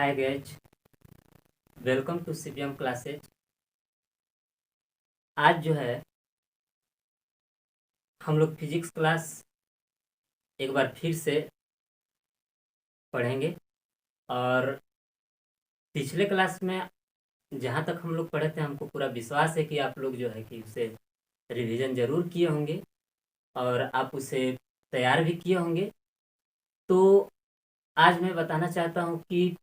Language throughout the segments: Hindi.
Hi guys, welcome to CPM classes. आज जो है हम लोग फिजिक्स क्लास एक बार फिर से पढ़ेंगे। और पिछले क्लास में जहाँ तक हम लोग पढ़े थे, हमको पूरा विश्वास है कि आप लोग जो है कि उसे रिवीजन ज़रूर किए होंगे और आप उसे तैयार भी किए होंगे। तो आज मैं बताना चाहता हूँ कि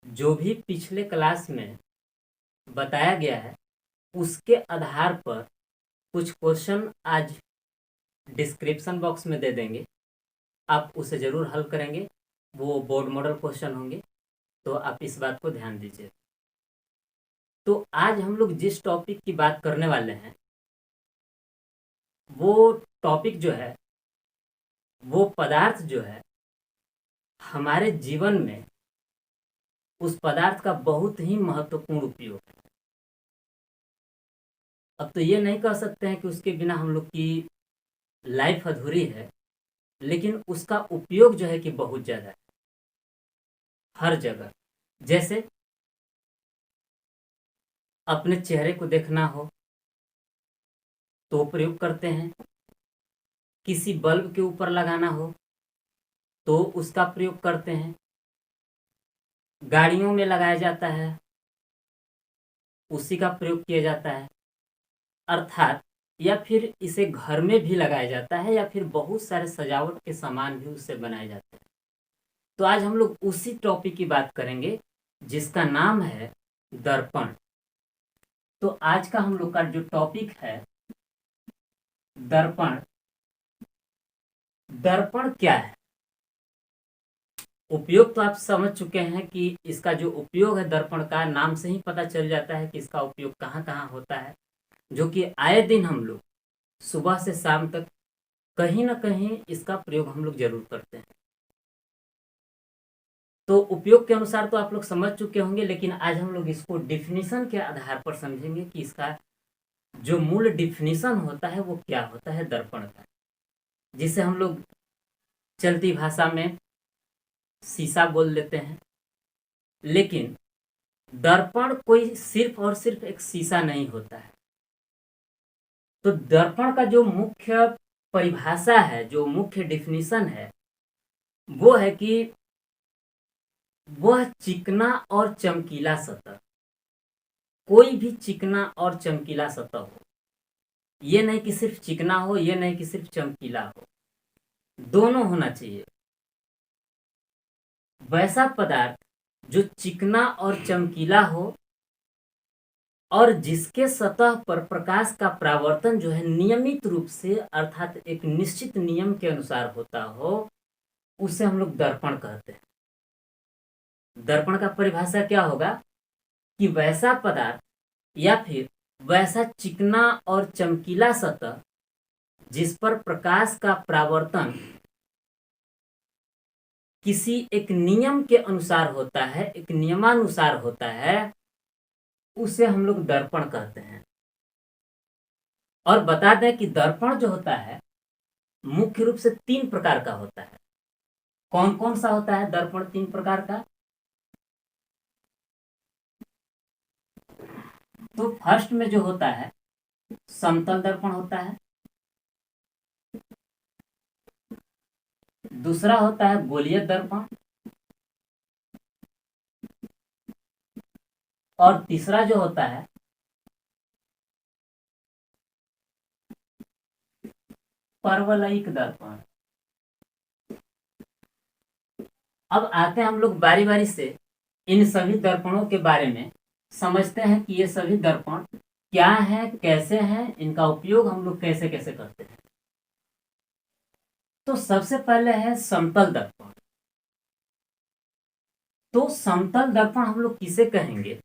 जो भी पिछले क्लास में बताया गया है उसके आधार पर कुछ क्वेश्चन आज डिस्क्रिप्शन बॉक्स में दे देंगे, आप उसे ज़रूर हल करेंगे। वो बोर्ड मॉडल क्वेश्चन होंगे, तो आप इस बात को ध्यान दीजिए। तो आज हम लोग जिस टॉपिक की बात करने वाले हैं वो टॉपिक जो है, वो पदार्थ जो है हमारे जीवन में उस पदार्थ का बहुत ही महत्वपूर्ण उपयोग है। अब तो ये नहीं कह सकते हैं कि उसके बिना हम लोग की लाइफ अधूरी है, लेकिन उसका उपयोग जो है कि बहुत ज़्यादा है हर जगह। जैसे अपने चेहरे को देखना हो तो प्रयोग करते हैं, किसी बल्ब के ऊपर लगाना हो तो उसका प्रयोग करते हैं, गाड़ियों में लगाया जाता है उसी का प्रयोग किया जाता है, अर्थात या फिर इसे घर में भी लगाया जाता है या फिर बहुत सारे सजावट के सामान भी उससे बनाए जाते हैं। तो आज हम लोग उसी टॉपिक की बात करेंगे जिसका नाम है दर्पण। तो आज का हम लोग का जो टॉपिक है दर्पण। दर्पण क्या है? उपयोग तो आप समझ चुके हैं कि इसका जो उपयोग है दर्पण का, नाम से ही पता चल जाता है कि इसका उपयोग कहाँ कहाँ होता है, जो कि आए दिन हम लोग सुबह से शाम तक कहीं ना कहीं इसका प्रयोग हम लोग जरूर करते हैं। तो उपयोग के अनुसार तो आप लोग समझ चुके होंगे, लेकिन आज हम लोग इसको डिफिनीशन के आधार पर समझेंगे कि इसका जो मूल डिफिनीशन होता है वो क्या होता है दर्पण का, जिसे हम लोग चलती भाषा में शीशा बोल देते हैं। लेकिन दर्पण कोई सिर्फ और सिर्फ एक शीशा नहीं होता है। तो दर्पण का जो मुख्य परिभाषा है, जो मुख्य डिफिनीशन है, वो है कि वह चिकना और चमकीला सतह, कोई भी चिकना और चमकीला सतह हो। ये नहीं कि सिर्फ चिकना हो, ये नहीं कि सिर्फ चमकीला हो, दोनों होना चाहिए। वैसा पदार्थ जो चिकना और चमकीला हो और जिसके सतह पर प्रकाश का परावर्तन जो है नियमित रूप से अर्थात एक निश्चित नियम के अनुसार होता हो, उसे हम लोग दर्पण कहते हैं। दर्पण का परिभाषा क्या होगा कि वैसा पदार्थ या फिर वैसा चिकना और चमकीला सतह जिस पर प्रकाश का परावर्तन किसी एक नियम के अनुसार होता है, एक नियमानुसार होता है, उसे हम लोग दर्पण कहते हैं। और बता दें कि दर्पण जो होता है मुख्य रूप से 3 प्रकार का होता है। कौन कौन सा होता है दर्पण 3 प्रकार का? तो फर्स्ट में जो होता है समतल दर्पण होता है, दूसरा होता है गोलीय दर्पण, और तीसरा जो होता है परवलयिक दर्पण। अब आते हैं हम लोग बारी बारी से इन सभी दर्पणों के बारे में समझते हैं कि ये सभी दर्पण क्या है, कैसे हैं, इनका उपयोग हम लोग कैसे कैसे करते हैं। तो सबसे पहले है समतल दर्पण। तो समतल दर्पण हम लोग किसे कहेंगे?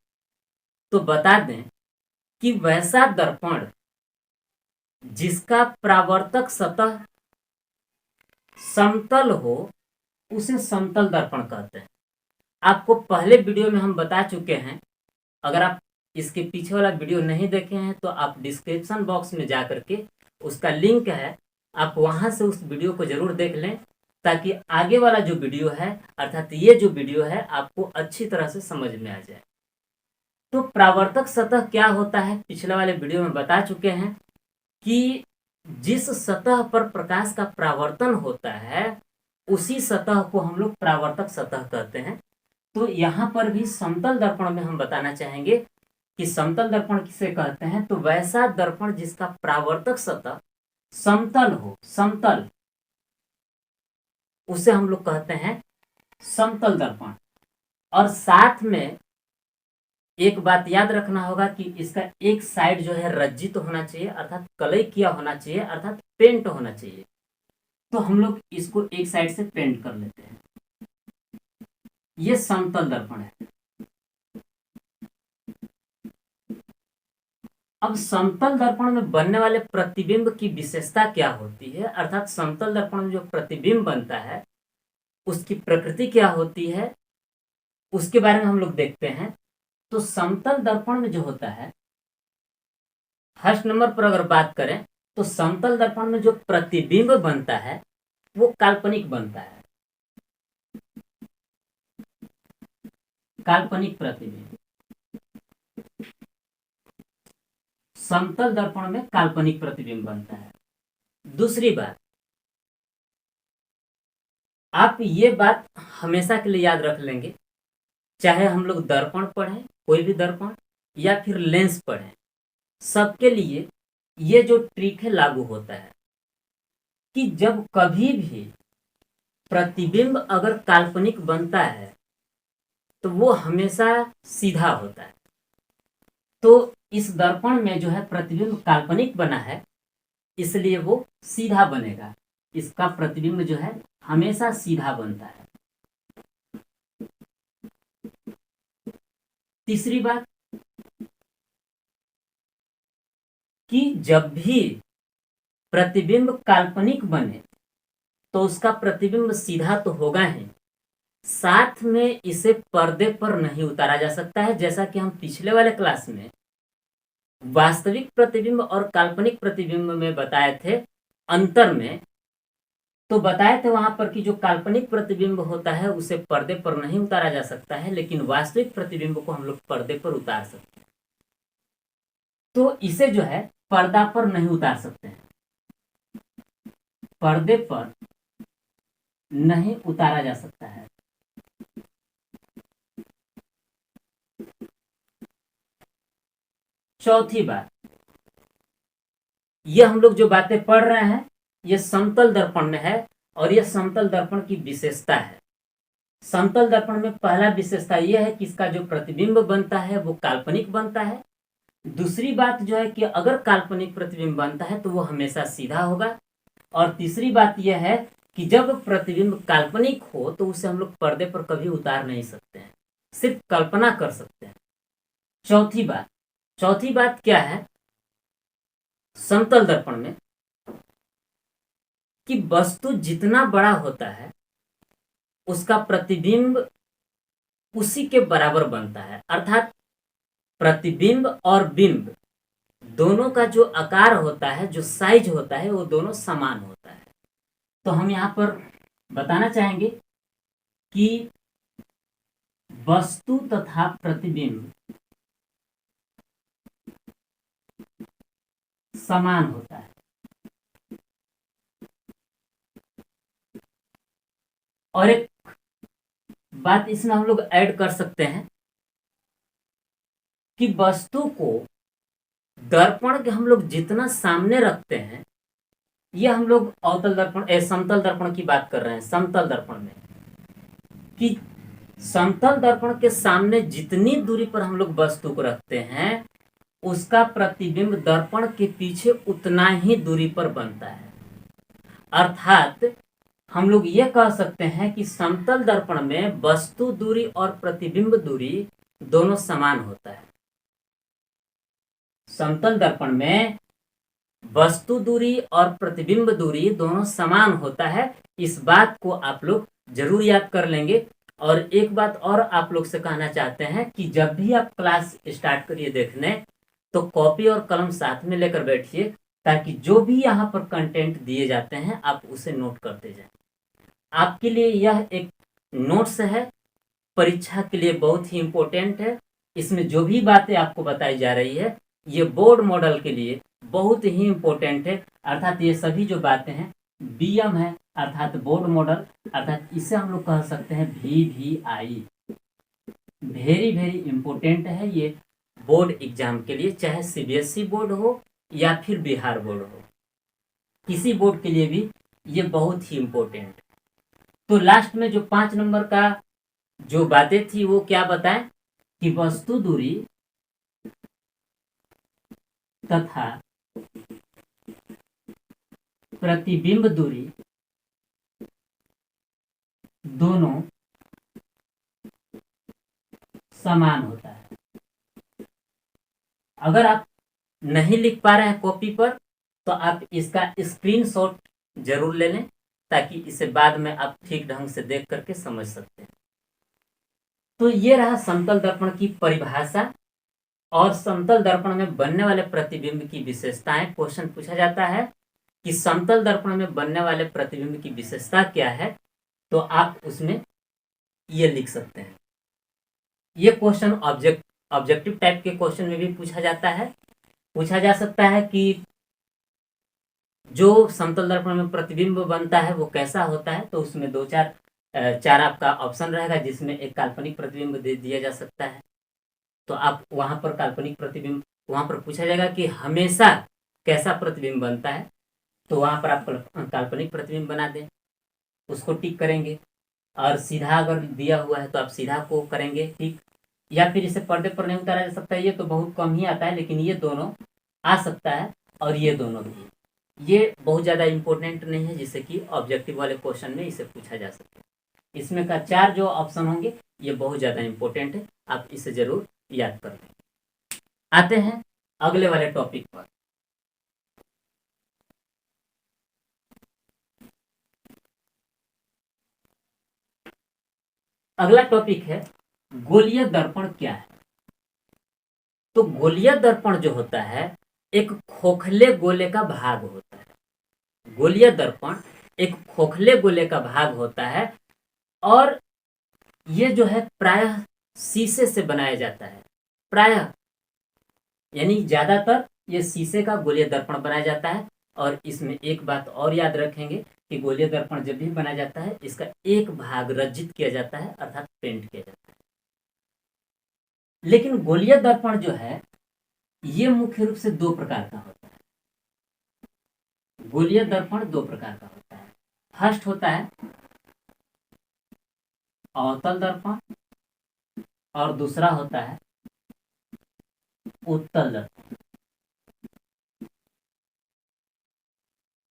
तो बता दें कि वैसा दर्पण जिसका परावर्तक सतह समतल हो उसे समतल दर्पण कहते हैं। आपको पहले वीडियो में हम बता चुके हैं, अगर आप इसके पीछे वाला वीडियो नहीं देखे हैं तो आप डिस्क्रिप्शन बॉक्स में जा करके उसका लिंक है, आप वहां से उस वीडियो को जरूर देख लें। ताकि आगे वाला जो वीडियो है अर्थात ये जो वीडियो है आपको अच्छी तरह से समझ में आ जाए। तो परावर्तक सतह क्या होता है, पिछले वाले वीडियो में बता चुके हैं कि जिस सतह पर प्रकाश का परावर्तन होता है उसी सतह को हम लोग परावर्तक सतह कहते हैं। तो यहाँ पर भी समतल दर्पण में हम बताना चाहेंगे कि समतल दर्पण किसे कहते हैं, तो वैसा दर्पण जिसका परावर्तक सतह समतल हो, समतल, उसे हम लोग कहते हैं समतल दर्पण। और साथ में एक बात याद रखना होगा कि इसका एक साइड जो है रज्जित तो होना चाहिए अर्थात कलई किया होना चाहिए अर्थात पेंट होना चाहिए। तो हम लोग इसको एक साइड से पेंट कर लेते हैं। ये समतल दर्पण है। अब समतल दर्पण में बनने वाले प्रतिबिंब की विशेषता क्या होती है, अर्थात समतल दर्पण में जो प्रतिबिंब बनता है उसकी प्रकृति क्या होती है, उसके बारे में हम लोग देखते हैं। तो समतल दर्पण में जो होता है, फर्स्ट नंबर पर अगर बात करें तो समतल दर्पण में जो प्रतिबिंब बनता है वो काल्पनिक बनता है, काल्पनिक प्रतिबिंब। समतल दर्पण में काल्पनिक प्रतिबिंब बनता है। दूसरी बात, आप ये बात हमेशा के लिए याद रख लेंगे, चाहे हम लोग दर्पण पढ़ें, कोई भी दर्पण, या फिर लेंस पढ़ें, सबके लिए ये जो ट्रिक है लागू होता है कि जब कभी भी प्रतिबिंब अगर काल्पनिक बनता है तो वो हमेशा सीधा होता है। तो इस दर्पण में जो है प्रतिबिंब काल्पनिक बना है इसलिए वो सीधा बनेगा, इसका प्रतिबिंब जो है हमेशा सीधा बनता है। तीसरी बात कि जब भी प्रतिबिंब काल्पनिक बने तो उसका प्रतिबिंब सीधा तो होगा ही, साथ में इसे पर्दे पर नहीं उतारा जा सकता है। जैसा कि हम पिछले वाले क्लास में वास्तविक प्रतिबिंब और काल्पनिक प्रतिबिंब में बताए थे अंतर में, तो बताए थे वहां पर कि जो काल्पनिक प्रतिबिंब होता है उसे पर्दे पर नहीं उतारा जा सकता है, लेकिन वास्तविक प्रतिबिंब को हम लोग पर्दे पर उतार सकते हैं। तो इसे जो है पर्दा पर नहीं उतार सकते हैं, पर्दे पर नहीं उतारा जा सकता है। चौथी बात, ये हम लोग जो बातें पढ़ रहे हैं ये समतल दर्पण में है और ये समतल दर्पण की विशेषता है। समतल दर्पण में पहला विशेषता यह है कि इसका जो प्रतिबिंब बनता है वो काल्पनिक बनता है। दूसरी बात जो है कि अगर काल्पनिक प्रतिबिंब बनता है तो वो हमेशा सीधा होगा। और तीसरी बात यह है कि जब प्रतिबिंब काल्पनिक हो तो उसे हम लोग पर्दे पर कभी उतार नहीं सकते हैं, सिर्फ कल्पना कर सकते हैं। चौथी बात क्या है समतल दर्पण में, कि वस्तु जितना बड़ा होता है उसका प्रतिबिंब उसी के बराबर बनता है, अर्थात प्रतिबिंब और बिंब दोनों का जो आकार होता है, जो साइज होता है, वो दोनों समान होता है। तो हम यहाँ पर बताना चाहेंगे कि वस्तु तथा प्रतिबिंब समान होता है। और एक बात इसमें हम लोग ऐड कर सकते हैं कि वस्तु को दर्पण के हम लोग जितना सामने रखते हैं, ये हम लोग अवतल दर्पण समतल दर्पण की बात कर रहे हैं। समतल दर्पण में कि समतल दर्पण के सामने जितनी दूरी पर हम लोग वस्तु को रखते हैं उसका प्रतिबिंब दर्पण के पीछे उतना ही दूरी पर बनता है। अर्थात हम लोग ये कह सकते हैं कि समतल दर्पण में वस्तु दूरी और प्रतिबिंब दूरी दोनों समान होता है। समतल दर्पण में वस्तु दूरी और प्रतिबिंब दूरी दोनों समान होता है। इस बात को आप लोग जरूर याद कर लेंगे। और एक बात और आप लोग से कहना चाहते हैं कि जब भी आप क्लास स्टार्ट करिए देखने तो कॉपी और कलम साथ में लेकर बैठिए, ताकि जो भी यहाँ पर कंटेंट दिए जाते हैं आप उसे नोट करते जाएं। आपके लिए यह एक नोट्स है, परीक्षा के लिए बहुत ही इम्पोर्टेंट है। इसमें जो भी बातें आपको बताई जा रही है ये बोर्ड मॉडल के लिए बहुत ही इम्पोर्टेंट है। अर्थात ये सभी जो बातें हैं बीएम है, अर्थात बोर्ड मॉडल, अर्थात इसे हम लोग कह सकते हैं VVI, वेरी वेरी इम्पोर्टेंट है ये बोर्ड एग्जाम के लिए, चाहे CBSE बोर्ड हो या फिर बिहार बोर्ड हो, किसी बोर्ड के लिए भी ये बहुत ही इम्पोर्टेंट। तो लास्ट में जो 5 नंबर का जो बातें थी वो क्या बताएं कि वस्तु दूरी तथा प्रतिबिंब दूरी दोनों समान होता है। अगर आप नहीं लिख पा रहे हैं कॉपी पर तो आप इसका स्क्रीनशॉट जरूर ले लें, ताकि इसे बाद में आप ठीक ढंग से देख करके समझ सकते हैं। तो ये रहा समतल दर्पण की परिभाषा और समतल दर्पण में बनने वाले प्रतिबिंब की विशेषताएं। क्वेश्चन पूछा जाता है कि समतल दर्पण में बनने वाले प्रतिबिंब की विशेषता क्या है, तो आप उसमें ये लिख सकते हैं। ये क्वेश्चन ऑब्जेक्टिव टाइप के क्वेश्चन में भी पूछा जाता है। पूछा जा सकता है कि जो समतल दर्पण में प्रतिबिंब बनता है वो कैसा होता है, तो उसमें दो चार आपका ऑप्शन रहेगा, जिसमें एक काल्पनिक प्रतिबिंब दे दिया जा सकता है। तो आप वहां पर काल्पनिक प्रतिबिंब, वहां पर पूछा जाएगा कि हमेशा कैसा प्रतिबिंब बनता है, तो वहां पर आप काल्पनिक प्रतिबिंब बना दें, उसको टिक करेंगे। और सीधा अगर दिया हुआ है तो आप सीधा को करेंगे टिक, या फिर इसे पर्दे पर नहीं उतारा जा सकता है, ये तो बहुत कम ही आता है, लेकिन ये दोनों आ सकता है और ये दोनों भी। ये बहुत ज़्यादा इंपॉर्टेंट नहीं है, जिससे कि ऑब्जेक्टिव वाले क्वेश्चन में इसे पूछा जा सकता है। इसमें का 4 जो ऑप्शन होंगे ये बहुत ज़्यादा इंपॉर्टेंट है, आप इसे जरूर याद कर लें। आते हैं अगले वाले टॉपिक पर। अगला टॉपिक है गोलीय दर्पण क्या है। तो गोलीय दर्पण जो होता है एक खोखले गोले का भाग होता है। गोलीय दर्पण एक खोखले गोले का भाग होता है और ये जो है प्रायः शीशे से बनाया जाता है। प्रायः यानी ज्यादातर ये शीशे का गोलीय दर्पण बनाया जाता है। और इसमें एक बात और याद रखेंगे कि गोलीय दर्पण जब भी बनाया जाता है इसका एक भाग रज्जित किया जाता है, अर्थात पेंट किया जाता है। लेकिन गोलीय दर्पण जो है ये मुख्य रूप से 2 प्रकार का होता है। गोलीय दर्पण 2 प्रकार का होता है। फर्स्ट होता है अवतल दर्पण और दूसरा होता है उत्तल दर्पण।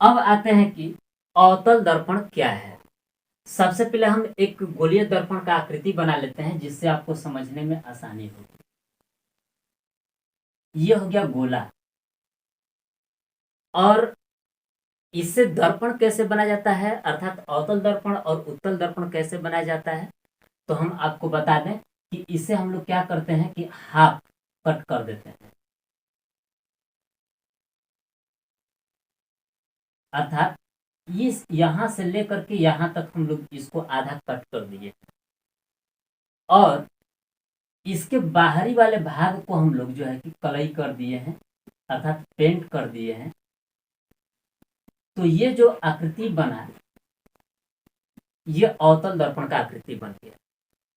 अब आते हैं कि अवतल दर्पण क्या है। सबसे पहले हम एक गोलीय दर्पण का आकृति बना लेते हैं, जिससे आपको समझने में आसानी होगी। ये हो गया गोला। और इससे दर्पण कैसे बनाया जाता है, अर्थात अवतल दर्पण और उत्तल दर्पण कैसे बनाया जाता है, तो हम आपको बता दें कि इसे हम लोग क्या करते हैं कि हाफ कट कर देते हैं। अर्थात इस यहां से लेकर के यहां तक हम लोग इसको आधा कट कर दिए और इसके बाहरी वाले भाग को हम लोग जो है कि कलई कर दिए हैं, अर्थात पेंट कर दिए हैं। तो ये जो आकृति बना ये अवतल दर्पण का आकृति बन गया।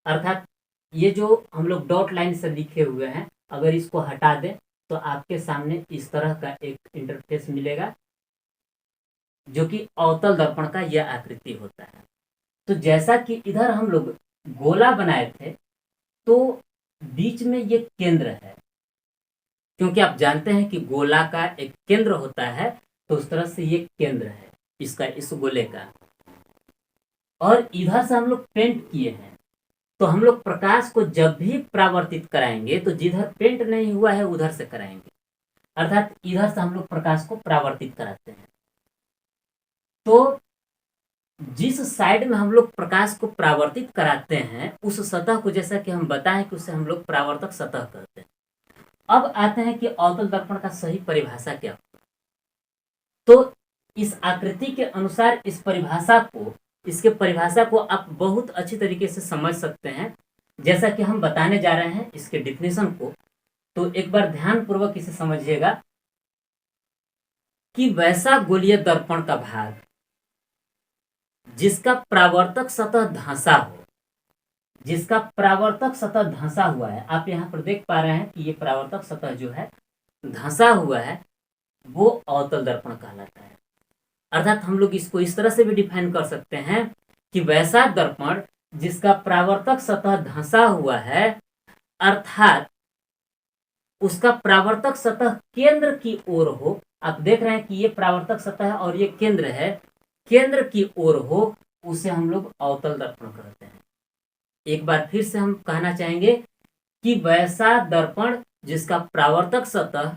अर्थात ये जो हम लोग डॉट लाइन से लिखे हुए हैं, अगर इसको हटा दें तो आपके सामने इस तरह का एक इंटरफेस मिलेगा, जो कि अवतल दर्पण का यह आकृति होता है। तो जैसा कि इधर हम लोग गोला बनाए थे, तो बीच में ये केंद्र है, क्योंकि आप जानते हैं कि गोला का एक केंद्र होता है, तो उस तरह से ये केंद्र है इसका, इस गोले का। और इधर से हम लोग पेंट किए हैं, तो हम लोग प्रकाश को जब भी परावर्तित कराएंगे तो जिधर पेंट नहीं हुआ है उधर से कराएंगे, अर्थात इधर से हम लोग प्रकाश को परावर्तित कराते हैं। तो जिस साइड में हम लोग प्रकाश को परावर्तित कराते हैं उस सतह को, जैसा कि हम बताएं कि उसे हम लोग परावर्तक सतह कहते हैं। अब आते हैं कि अवतल दर्पण का सही परिभाषा क्या। तो इस आकृति के अनुसार इस परिभाषा को इसके परिभाषा को आप बहुत अच्छी तरीके से समझ सकते हैं। जैसा कि हम बताने जा रहे हैं इसके डिफिनेशन को, तो एक बार ध्यान पूर्वक इसे समझिएगा कि वैसा गोलीय दर्पण का भाग जिसका परावर्तक सतह धंसा हो, जिसका परावर्तक सतह धंसा हुआ है, आप यहाँ पर देख पा रहे हैं कि ये परावर्तक सतह जो है धंसा हुआ है, वो अवतल दर्पण कहलाता है। अर्थात हम लोग इसको इस तरह से भी डिफाइन कर सकते हैं कि वैसा दर्पण जिसका परावर्तक सतह धंसा हुआ है, अर्थात उसका परावर्तक सतह केंद्र की ओर हो। आप देख रहे हैं कि ये परावर्तक सतह है और ये केंद्र है, केंद्र की ओर हो, उसे हम लोग अवतल दर्पण कहते हैं। एक बार फिर से हम कहना चाहेंगे कि वैसा दर्पण जिसका परावर्तक सतह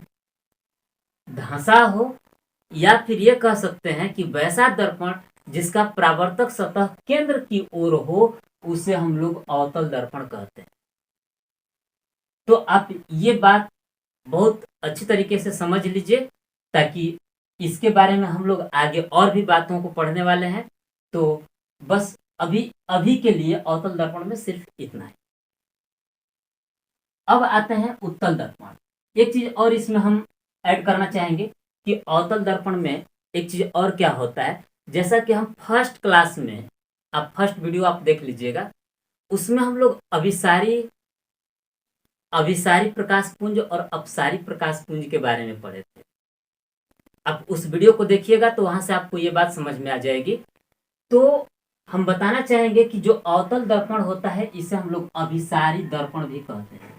धंसा हो, या फिर ये कह सकते हैं कि वैसा दर्पण जिसका परावर्तक सतह केंद्र की ओर हो, उसे हम लोग अवतल दर्पण कहते हैं। तो आप ये बात बहुत अच्छी तरीके से समझ लीजिए, ताकि इसके बारे में हम लोग आगे और भी बातों को पढ़ने वाले हैं। तो बस अभी अभी के लिए अवतल दर्पण में सिर्फ इतना है। अब आते हैं उत्तल दर्पण। एक चीज और इसमें हम ऐड करना चाहेंगे कि अवतल दर्पण में एक चीज और क्या होता है, जैसा कि हम फर्स्ट क्लास में, आप फर्स्ट वीडियो आप देख लीजिएगा, उसमें हम लोग अभिसारी प्रकाश पुंज और अपसारी प्रकाश पुंज के बारे में पढ़े थे। आप उस वीडियो को देखिएगा तो वहां से आपको ये बात समझ में आ जाएगी। तो हम बताना चाहेंगे कि जो अवतल दर्पण होता है, इसे हम लोग अभिसारी दर्पण भी कहते हैं।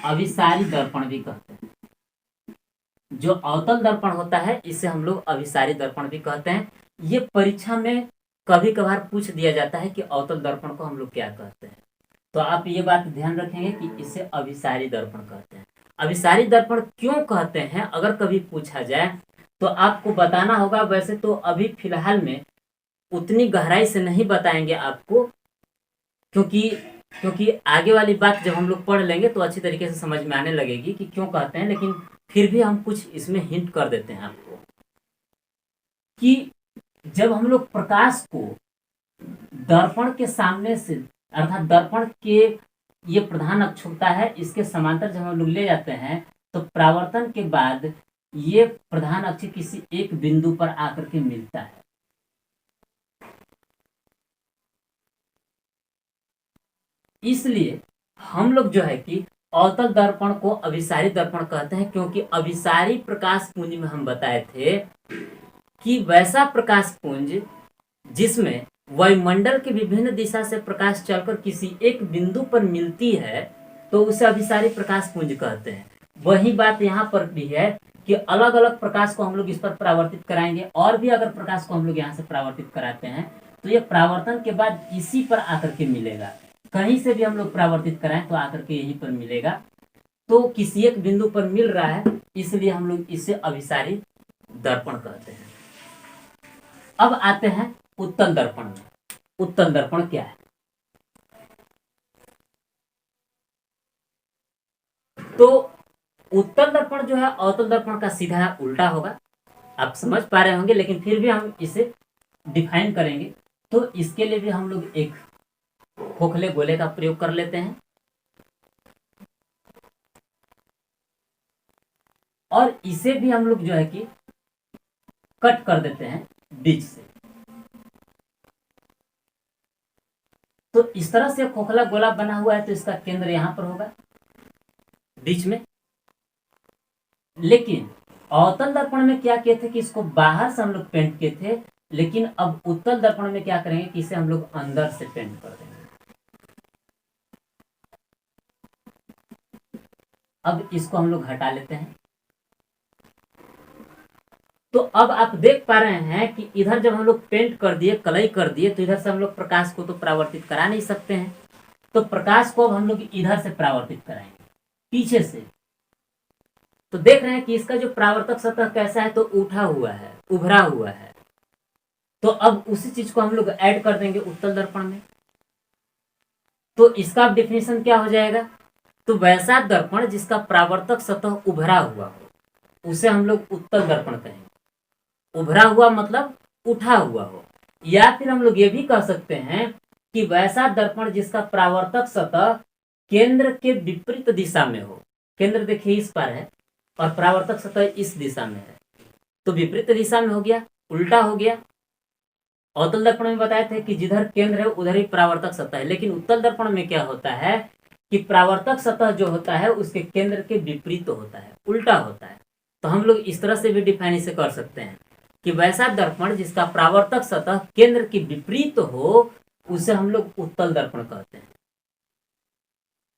अभिसारी दर्पण भी कहते हैं। जो अवतल दर्पण होता है, इसे हम लोग अभिसारी दर्पण भी कहते हैं। ये परीक्षा में कभी कभार पूछ दिया जाता है कि अवतल दर्पण को हम लोग क्या कहते हैं। तो आप ये बात ध्यान रखेंगे कि इसे अभिसारी दर्पण कहते हैं। अभिसारी दर्पण क्यों कहते हैं, अगर कभी पूछा जाए तो आपको बताना होगा। वैसे तो अभी फिलहाल में उतनी गहराई से नहीं बताएंगे आपको, क्योंकि आगे वाली बात जब हम लोग पढ़ लेंगे तो अच्छी तरीके से समझ में आने लगेगी कि क्यों कहते हैं। लेकिन फिर भी हम कुछ इसमें हिंट कर देते हैं आपको कि जब हम लोग प्रकाश को दर्पण के सामने से, अर्थात दर्पण के ये प्रधान अक्ष होता है, इसके समांतर जब हम लोग ले जाते हैं, तो परावर्तन के बाद ये प्रधान अक्ष किसी एक बिंदु पर आकर के मिलता है। इसलिए हम लोग जो है कि अवतल दर्पण को अभिसारी दर्पण कहते हैं, क्योंकि अभिसारी प्रकाश पुंज में हम बताए थे कि वैसा प्रकाश पुंज जिसमें वायुमंडल के विभिन्न दिशा से प्रकाश चलकर किसी एक बिंदु पर मिलती है, तो उसे अभिसारी प्रकाश पुंज कहते हैं। वही बात यहाँ पर भी है कि अलग अलग प्रकाश को हम लोग इस पर परावर्तित कराएंगे, और भी अगर प्रकाश को हम लोग यहाँ से परावर्तित कराते हैं तो ये परावर्तन के बाद इसी पर आकर के मिलेगा। कहीं से भी हम लोग परावर्तित कराएं तो आकर के यहीं पर मिलेगा। तो किसी एक बिंदु पर मिल रहा है, इसलिए हम लोग इसे अभिसारी दर्पण कहते हैं। अब आते हैं उत्तल दर्पण में। उत्तल दर्पण क्या है? तो उत्तल दर्पण जो है अवतल दर्पण का सीधा उल्टा होगा। आप समझ पा रहे होंगे, लेकिन फिर भी हम इसे डिफाइन करेंगे। तो इसके लिए भी हम लोग एक खोखले गोले का प्रयोग कर लेते हैं, और इसे भी हम लोग जो है कि कट कर देते हैं बीच से। तो इस तरह से खोखला गोला बना हुआ है, तो इसका केंद्र यहां पर होगा बीच में। लेकिन अवतल दर्पण में क्या किए थे कि इसको बाहर से हम लोग पेंट किए थे, लेकिन अब उत्तल दर्पण में क्या करेंगे कि इसे हम लोग अंदर से पेंट कर देंगे। अब इसको हम लोग हटा लेते हैं। तो अब आप देख पा रहे हैं कि इधर जब हम लोग पेंट कर दिए, कलई कर दिए, तो इधर से हम लोग प्रकाश को तो परावर्तित करा नहीं सकते हैं। तो प्रकाश को अब हम लोग इधर से परावर्तित कराएंगे, पीछे से। तो देख रहे हैं कि इसका जो परावर्तक सतह कैसा है, तो उठा हुआ है, उभरा हुआ है। तो अब उसी चीज को हम लोग ऐड कर देंगे उत्तल दर्पण में। तो इसका डेफिनेशन क्या हो जाएगा? तो वैसा दर्पण जिसका परावर्तक सतह उभरा हुआ हो, उसे हम लोग उत्तल दर्पण कहेंगे। उभरा हुआ मतलब उठा हुआ हो। या फिर हम लोग ये भी कह सकते हैं कि वैसा दर्पण जिसका परावर्तक सतह केंद्र के विपरीत दिशा में हो। केंद्र देखिए इस पर है और परावर्तक सतह इस दिशा में है, तो विपरीत दिशा में हो गया, उल्टा हो गया। अवतल दर्पण में बताए थे कि जिधर केंद्र है उधर ही परावर्तक सतह है, लेकिन उत्तल दर्पण में क्या होता है कि परावर्तक सतह जो होता है उसके केंद्र के विपरीत होता है, उल्टा होता है। तो हम लोग इस तरह से भी डिफाइन इसे कर सकते हैं कि वैसा दर्पण जिसका परावर्तक सतह केंद्र के विपरीत हो उसे हम लोग उत्तल दर्पण कहते हैं।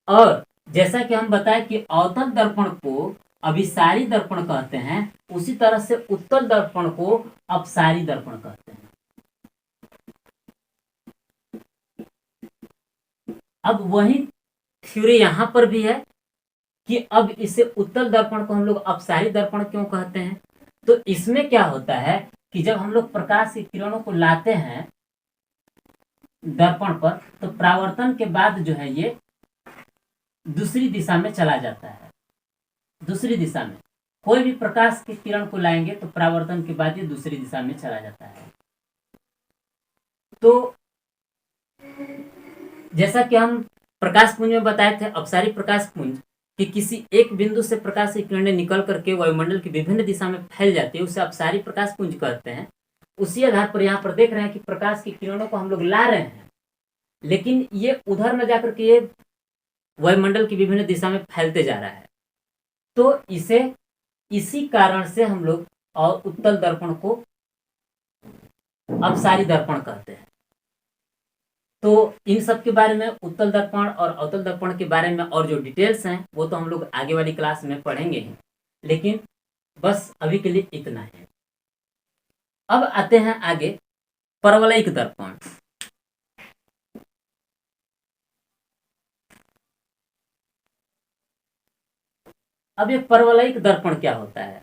और जैसा कि हम बताए कि अवतल दर्पण को अभिसारी दर्पण कहते हैं, उसी तरह से उत्तल दर्पण को अपसारी दर्पण कहते हैं। अब वही थ्योरी यहां पर भी है कि अब इसे उत्तल दर्पण को हम लोग अपसारी दर्पण क्यों कहते हैं। तो इसमें क्या होता है कि जब हम लोग प्रकाश की किरणों को लाते हैं दर्पण पर, तो परावर्तन के बाद जो है ये दूसरी दिशा में चला जाता है। दूसरी दिशा में कोई भी प्रकाश की किरण को लाएंगे तो परावर्तन के बाद ये दूसरी दिशा में चला जाता है। तो जैसा कि हम प्रकाश पुंज में बताए थे, अपसारी प्रकाश पुंज कि किसी एक बिंदु से प्रकाश की किरणें निकल करके वायुमंडल की विभिन्न दिशा में फैल जाती है, उसे अपसारी प्रकाश पुंज कहते हैं। उसी आधार पर यहाँ पर देख रहे हैं कि प्रकाश की किरणों को हम लोग ला रहे हैं, लेकिन ये उधर न जाकर के ये वायुमंडल की विभिन्न दिशा में फैलते जा रहा है। तो इसे इसी कारण से हम लोग और उत्तल दर्पण को अपसारी दर्पण कहते हैं। तो इन सब के बारे में, उत्तल दर्पण और अवतल दर्पण के बारे में और जो डिटेल्स हैं वो तो हम लोग आगे वाली क्लास में पढ़ेंगे ही, लेकिन बस अभी के लिए इतना है। अब आते हैं आगे परवलयिक दर्पण। अब ये परवलयिक दर्पण क्या होता है।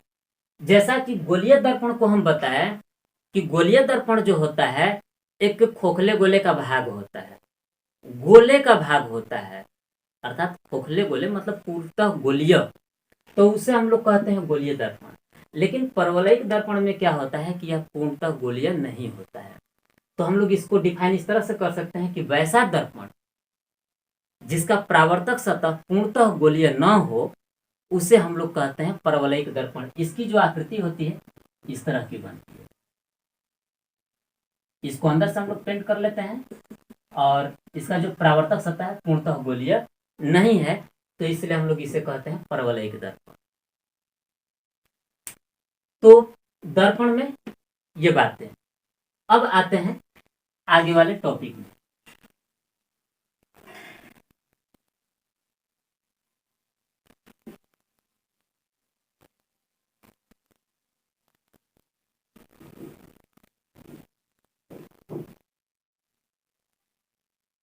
जैसा कि गोलीय दर्पण को हम बताएं कि गोलीय दर्पण जो होता है एक खोखले गोले का भाग होता है, गोले का भाग होता है, अर्थात खोखले गोले मतलब पूर्णतः गोलीय, तो उसे हम लोग कहते हैं गोलीय दर्पण। लेकिन परवलयिक दर्पण में क्या होता है कि यह पूर्णतः गोलीय नहीं होता है। तो हम लोग इसको डिफाइन इस तरह से कर सकते हैं कि वैसा दर्पण जिसका परावर्तक सतह पूर्णतः गोलीय न हो उसे हम लोग कहते हैं परवलयिक दर्पण। इसकी जो आकृति होती है इस तरह की बनती है। इसको अंदर से हम लोग पेंट कर लेते हैं और इसका जो परावर्तक सतह है पूर्णतः गोलीय नहीं है, तो इसलिए हम लोग इसे कहते हैं परवलयिक दर्पण। तो दर्पण में ये बातें। अब आते हैं आगे वाले टॉपिक में।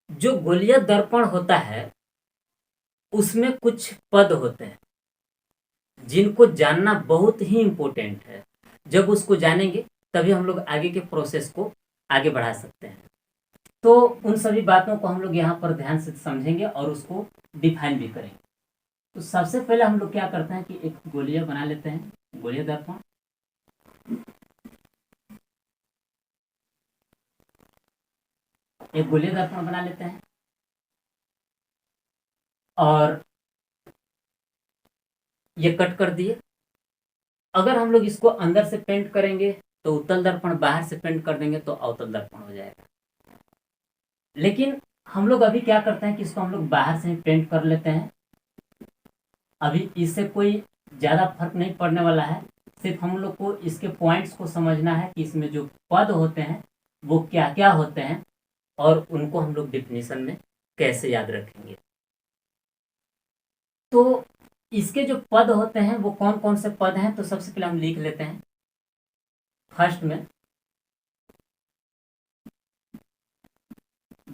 जो गोलीय दर्पण होता है उसमें कुछ पद होते हैं जिनको जानना बहुत ही इंपॉर्टेंट है। जब उसको जानेंगे तभी हम लोग आगे के प्रोसेस को आगे बढ़ा सकते हैं। तो उन सभी बातों को हम लोग यहाँ पर ध्यान से समझेंगे और उसको डिफाइन भी करेंगे। तो सबसे पहले हम लोग क्या करते हैं कि एक गोलीय बना लेते हैं, गोलीय दर्पण। एक गोलीय दर्पण बना लेते हैं और ये कट कर दिए। अगर हम लोग इसको अंदर से पेंट करेंगे तो उत्तल दर्पण, बाहर से पेंट कर देंगे तो अवतल दर्पण हो जाएगा। लेकिन हम लोग अभी क्या करते हैं कि इसको हम लोग बाहर से ही पेंट कर लेते हैं। अभी इससे कोई ज़्यादा फर्क नहीं पड़ने वाला है, सिर्फ हम लोग को इसके पॉइंट्स को समझना है कि इसमें जो पद होते हैं वो क्या क्या होते हैं और उनको हम लोग डिफिनीशन में कैसे याद रखेंगे। तो इसके जो पद होते हैं वो कौन कौन से पद हैं, तो सबसे पहले हम लिख लेते हैं। फर्स्ट में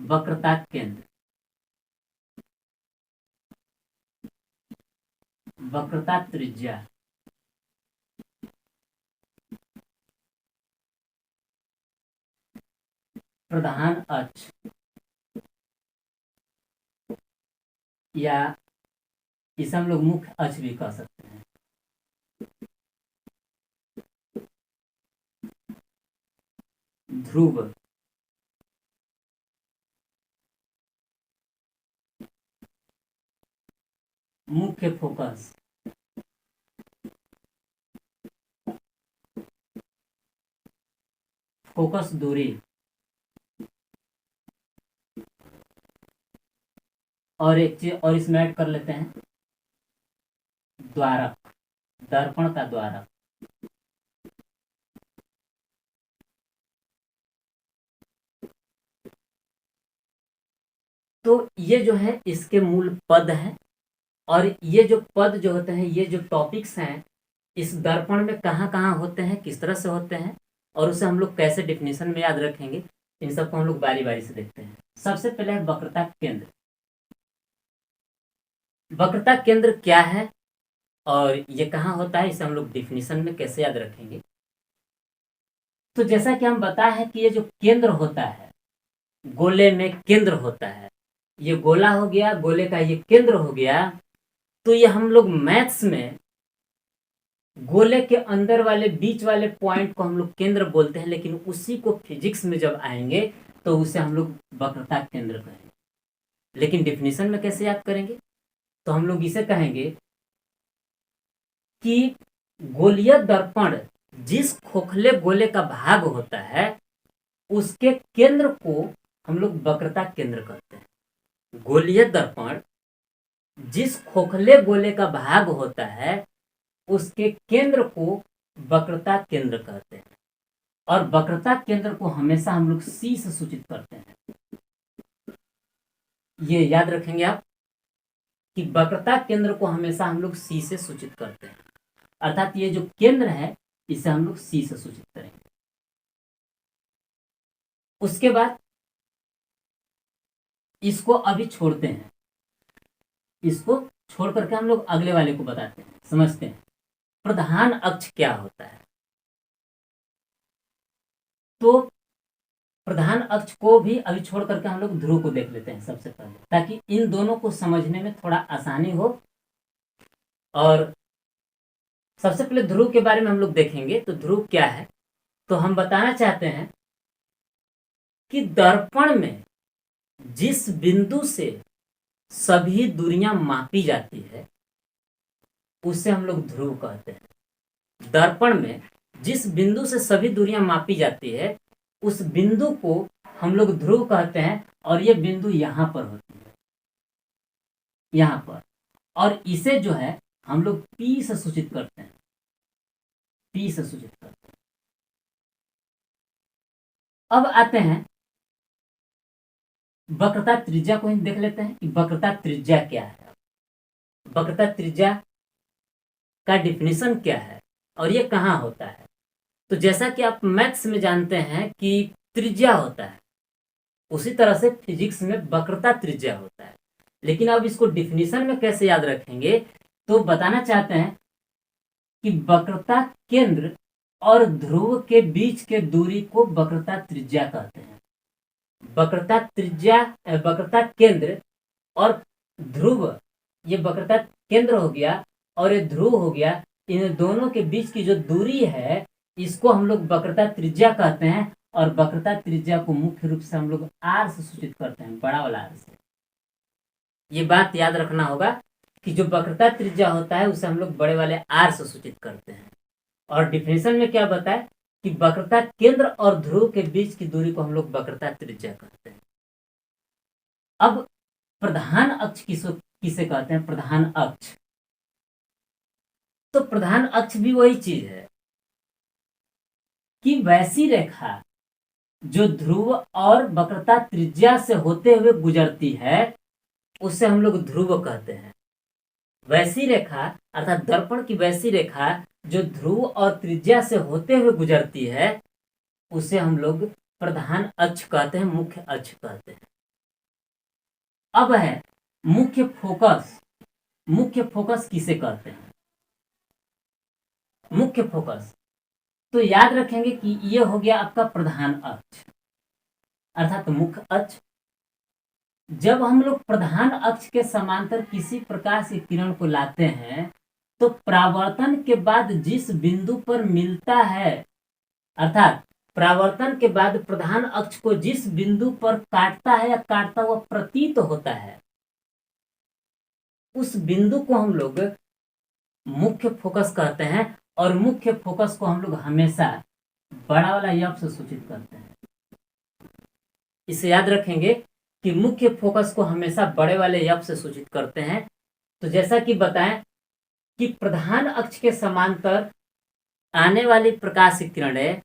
वक्रता केंद्र, वक्रता त्रिज्या, प्रधान अक्ष या इसे हम लोग मुख्य अक्ष भी कह सकते हैं। ध्रुव। मुख्य फोकस, फोकस दूरी, और एक चीज और इसमें ऐड कर लेते हैं, द्वारक, दर्पण का द्वारक। तो ये जो है इसके मूल पद हैं, और ये जो पद जो होते हैं, ये जो टॉपिक्स हैं, इस दर्पण में कहाँ कहाँ होते हैं, किस तरह से होते हैं, और उसे हम लोग कैसे डिफिनेशन में याद रखेंगे, इन सबको हम लोग बारी बारी से देखते हैं। सबसे पहले है वक्रता केंद्र। वक्रता केंद्र क्या है और ये कहाँ होता है, इसे हम लोग डिफिनेशन में कैसे याद रखेंगे। तो जैसा कि हम बताए हैं कि ये जो केंद्र होता है, गोले में केंद्र होता है, ये गोला हो गया, गोले का ये केंद्र हो गया। तो ये हम लोग मैथ्स में गोले के अंदर वाले बीच वाले पॉइंट को हम लोग केंद्र बोलते हैं, लेकिन उसी को फिजिक्स में जब आएंगे तो उसे हम लोग वक्रता केंद्र कहेंगे। लेकिन डिफिनेशन में कैसे याद करेंगे, तो हम लोग इसे कहेंगे कि गोलीय दर्पण जिस खोखले गोले का भाग होता है उसके केंद्र को हम लोग वक्रता केंद्र कहते हैं। गोलीय दर्पण जिस खोखले गोले का भाग होता है उसके केंद्र को वक्रता केंद्र कहते हैं, और वक्रता केंद्र को हमेशा हम लोग सी से सूचित करते हैं। ये याद रखेंगे आप कि वक्रता केंद्र को हमेशा हम लोग सी से सूचित करते हैं, अर्थात ये जो केंद्र है इसे हम लोग सी से सूचित करेंगे। उसके बाद इसको अभी छोड़ते हैं, इसको छोड़ करके हम लोग अगले वाले को बताते हैं, समझते हैं प्रधान अक्ष क्या होता है। तो प्रधान अक्ष को भी अभी छोड़ करके हम लोग ध्रुव को देख लेते हैं सबसे पहले, ताकि इन दोनों को समझने में थोड़ा आसानी हो। और सबसे पहले ध्रुव के बारे में हम लोग देखेंगे। तो ध्रुव क्या है, तो हम बताना चाहते हैं कि दर्पण में जिस बिंदु से सभी दूरियां मापी जाती है उसे हम लोग ध्रुव कहते हैं। दर्पण में जिस बिंदु से सभी दूरियां मापी जाती है उस बिंदु को हम लोग ध्रुव कहते हैं, और ये बिंदु यहां पर होती है, यहां पर, और इसे जो है हम लोग पी से सूचित करते हैं, पी से सूचित करते हैं। अब आते हैं वक्रता त्रिज्या को ही देख लेते हैं कि वक्रता त्रिज्या क्या है। वक्रता त्रिज्या का डिफिनेशन क्या है और ये कहाँ होता है। तो जैसा कि आप मैथ्स में जानते हैं कि त्रिज्या होता है, उसी तरह से फिजिक्स में वक्रता त्रिज्या होता है। लेकिन अब इसको डिफिनेशन में कैसे याद रखेंगे, तो बताना चाहते हैं कि वक्रता केंद्र और ध्रुव के बीच के दूरी को वक्रता त्रिज्या कहते हैं। वक्रता त्रिज्या, वक्रता केंद्र और ध्रुव, ये वक्रता केंद्र हो गया और ये ध्रुव हो गया, इन दोनों के बीच की जो दूरी है इसको हम लोग वक्रता त्रिज्या कहते हैं। और वक्रता त्रिज्या को मुख्य रूप से हम लोग आर से सूचित करते हैं, बड़ा वाला आर से। ये बात याद रखना होगा कि जो वक्रता त्रिज्या होता है उसे हम लोग बड़े वाले आर से सूचित करते हैं। और डिफिनेशन में क्या बताए कि वक्रता केंद्र और ध्रुव के बीच की दूरी को हम लोग वक्रता त्रिज्या कहते हैं। अब प्रधान अक्ष किसे कहते हैं, प्रधान अक्ष। तो प्रधान अक्ष भी वही चीज है कि वैसी रेखा जो ध्रुव और वक्रता त्रिज्या से होते हुए गुजरती है उसे हम लोग ध्रुव कहते हैं। वैसी रेखा अर्थात दर्पण की वैसी रेखा जो ध्रुव और त्रिज्या से होते हुए गुजरती है उसे हम लोग प्रधान अक्ष कहते हैं, मुख्य अक्ष कहते हैं। अब है मुख्य फोकस। मुख्य फोकस किसे कहते हैं, मुख्य फोकस। तो याद रखेंगे कि ये हो गया आपका प्रधान अक्ष अर्थात मुख्य अक्ष। जब हम लोग प्रधान अक्ष के समांतर किसी प्रकाश की किरण को लाते हैं तो परावर्तन के बाद जिस बिंदु पर मिलता है, अर्थात परावर्तन के बाद प्रधान अक्ष को जिस बिंदु पर काटता है या काटता हुआ प्रतीत होता है, उस बिंदु को हम लोग मुख्य फोकस कहते हैं। और मुख्य फोकस को हम लोग हमेशा बड़ा वाला यफ से सूचित करते हैं। इसे याद रखेंगे कि मुख्य फोकस को हमेशा बड़े वाले यफ से सूचित करते हैं। तो जैसा कि बताएं कि प्रधान अक्ष के समांतर आने वाली प्रकाश की किरणें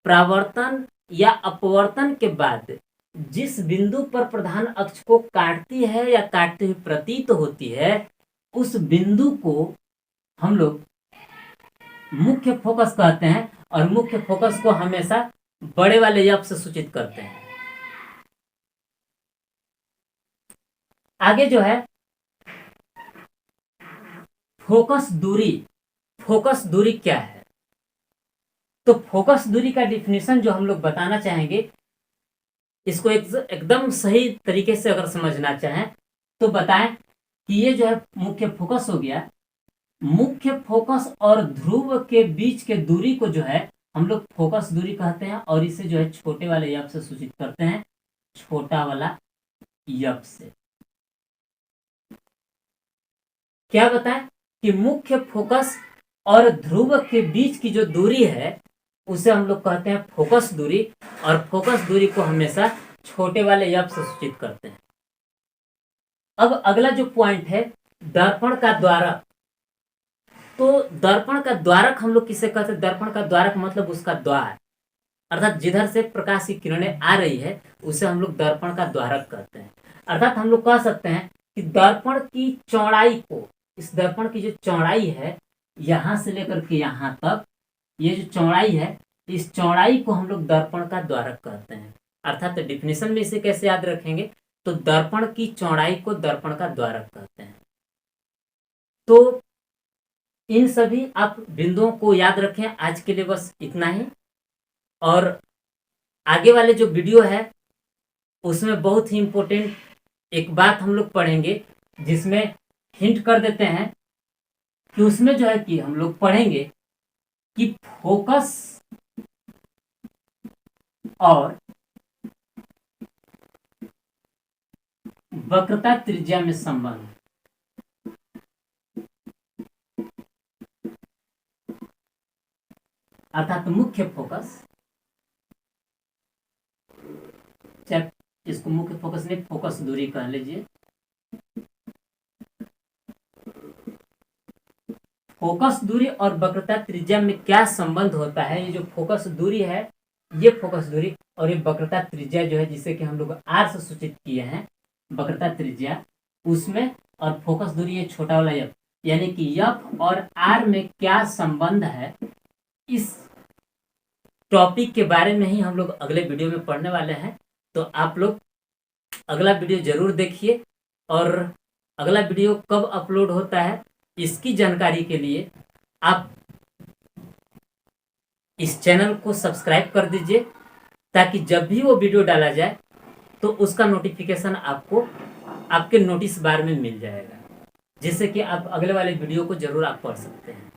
परावर्तन या अपवर्तन के बाद जिस बिंदु पर प्रधान अक्ष को काटती है या काटती हुई प्रतीत होती है, उस बिंदु को हम लोग मुख्य फोकस कहते हैं और मुख्य फोकस को हमेशा बड़े वाले यफ से सूचित करते हैं। आगे जो है फोकस दूरी। फोकस दूरी क्या है? तो फोकस दूरी का डिफिनेशन जो हम लोग बताना चाहेंगे, इसको एकदम सही तरीके से अगर समझना चाहें तो बताएं कि ये जो है मुख्य फोकस हो गया। मुख्य फोकस और ध्रुव के बीच के दूरी को जो है हम लोग फोकस दूरी कहते हैं और इसे जो है छोटे वाले यफ से सूचित करते हैं, छोटा वाला यफ से। क्या बताएं कि मुख्य फोकस और ध्रुव के बीच की जो दूरी है उसे हम लोग कहते हैं फोकस दूरी, और फोकस दूरी को हमेशा छोटे वाले यफ से सूचित करते हैं। अब अगला जो पॉइंट है दर्पण का द्वारक। तो दर्पण का द्वारक हम लोग किसे कहते हैं? दर्पण का द्वारक मतलब उसका द्वार, अर्थात जिधर से प्रकाश की किरणें आ रही है उसे हम लोग दर्पण का द्वारक कहते हैं। अर्थात हम लोग कह सकते हैं कि दर्पण की चौड़ाई को, इस दर्पण की जो चौड़ाई है यहां से लेकर के यहां तक, ये जो चौड़ाई है, इस चौड़ाई को हम लोग दर्पण का द्वारक कहते हैं। अर्थात डिफिनेशन में इसे कैसे याद रखेंगे? तो दर्पण की चौड़ाई को दर्पण का द्वारक कहते हैं। तो इन सभी आप बिंदुओं को याद रखें। आज के लिए बस इतना ही, और आगे वाले जो वीडियो है उसमें बहुत ही इंपॉर्टेंट एक बात हम लोग पढ़ेंगे, जिसमें हिंट कर देते हैं कि उसमें जो है कि हम लोग पढ़ेंगे कि फोकस और वक्रता त्रिज्या में संबंध। अर्थात मुख्य फोकस, चाहे इसको मुख्य फोकस नहीं, फोकस दूरी कह लीजिए। फोकस दूरी और वक्रता त्रिज्या में क्या संबंध होता है? ये जो फोकस दूरी है, ये फोकस दूरी, और ये वक्रता त्रिज्या जो है जिसे कि हम लोग आर से सूचित किए हैं, वक्रता त्रिज्या, उसमें और फोकस दूरी ये छोटा वाला यफ, यानी कि यफ और आर में क्या संबंध है, इस टॉपिक के बारे में ही हम लोग अगले वीडियो में पढ़ने वाले हैं। तो आप लोग अगला वीडियो जरूर देखिए, और अगला वीडियो कब अपलोड होता है इसकी जानकारी के लिए आप इस चैनल को सब्सक्राइब कर दीजिए, ताकि जब भी वो वीडियो डाला जाए तो उसका नोटिफिकेशन आपको आपके नोटिस बार में मिल जाएगा, जिससे कि आप अगले वाले वीडियो को जरूर आप पढ़ सकते हैं।